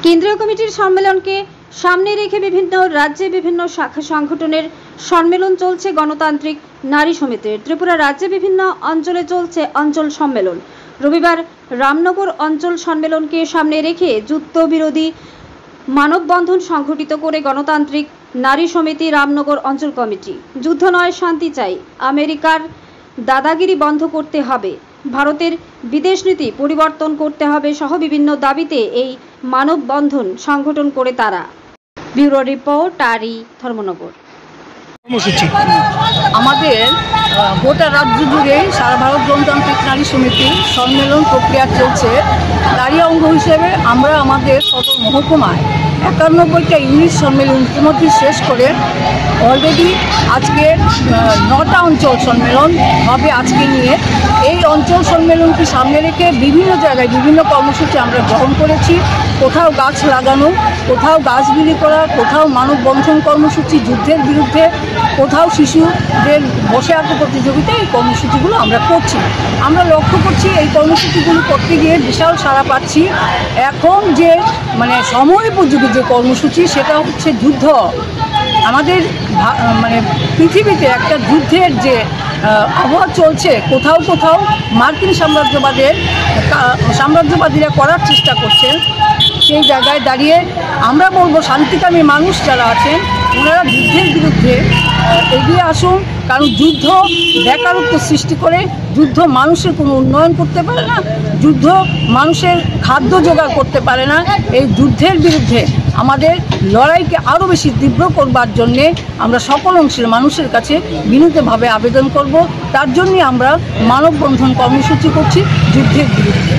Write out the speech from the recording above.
কেন্দ্রীয় কমিটির সম্মেলনকে সামনে রেখে বিভিন্ন রাজ্যে বিভিন্ন শাখা সংগঠনের সম্মেলন চলছে। গণতান্ত্রিক নারী সমিতির ত্রিপুরা রাজ্যে বিভিন্ন অঞ্চলে চলছে অঞ্চল সম্মেলন। রবিবার রামনগর অঞ্চল সম্মেলনকে সামনে রেখে যুদ্ধবিরোধী মানববন্ধন সংগঠিত করে গণতান্ত্রিক নারী সমিতি রামনগর অঞ্চল কমিটি। যুদ্ধ নয়, শান্তি চাই, আমেরিকার দাদাগিরি বন্ধ করতে হবে, ভারতের বিদেশ নীতি পরিবর্তন করতে হবে সহ বিভিন্ন দাবিতে এই মানববন্ধন সংগঠন করে তারা। ব্যুরো রিপোর্ট, আরি, ধর্মনগর। আমাদের গোটা রাজ্য জুড়ে সারা ভারত গণতান্ত্রিক নারী সমিতি সম্মেলন প্রক্রিয়া চলছে। তারই অঙ্গ হিসেবে আমরা আমাদের সদর মহকুমায় 91টা ইউনিট সম্মেলন ইতিমধ্যে শেষ করে অলরেডি আজকে 9টা অঞ্চল সম্মেলন হবে আজকে নিয়ে। এই অঞ্চল সম্মেলনকে সামনে রেখে বিভিন্ন জায়গায় বিভিন্ন কর্মসূচি আমরা গ্রহণ করেছি। কোথাও গাছ লাগানো, কোথাও গাছ বিলি করা, কোথাও মানববন্ধন কর্মসূচি যুদ্ধের বিরুদ্ধে, কোথাও শিশুদের বসে আঁকো প্রতিযোগিতা। এই কর্মসূচিগুলো আমরা করছি। আমরা লক্ষ্য করছি এই কর্মসূচিগুলো করতে গিয়ে বিশাল সাড়া পাচ্ছি। এখন যে সময় উপযোগী যে কর্মসূচি সেটা হচ্ছে যুদ্ধ। আমাদের পৃথিবীতে একটা যুদ্ধের যে আবহাওয়া চলছে, কোথাও কোথাও মার্কিন সাম্রাজ্যবাদীরা করার চেষ্টা করছে। সেই জায়গায় দাঁড়িয়ে আমরা বলবো শান্তিকামী মানুষ যারা আছেন ওনারা যুদ্ধের বিরুদ্ধে এগিয়ে আসুন। কারণ যুদ্ধ বেকারত্ব সৃষ্টি করে, যুদ্ধ মানুষের কোনো উন্নয়ন করতে পারে না, যুদ্ধ মানুষের খাদ্য জোগাড় করতে পারে না। এই যুদ্ধের বিরুদ্ধে আমাদের লড়াইকে আরও বেশি তীব্র করবার জন্যে আমরা সকল অংশের মানুষের কাছে বিনীতভাবে আবেদন করব। তার জন্যই আমরা মানববন্ধন কর্মসূচি করছি যুদ্ধের বিরুদ্ধে।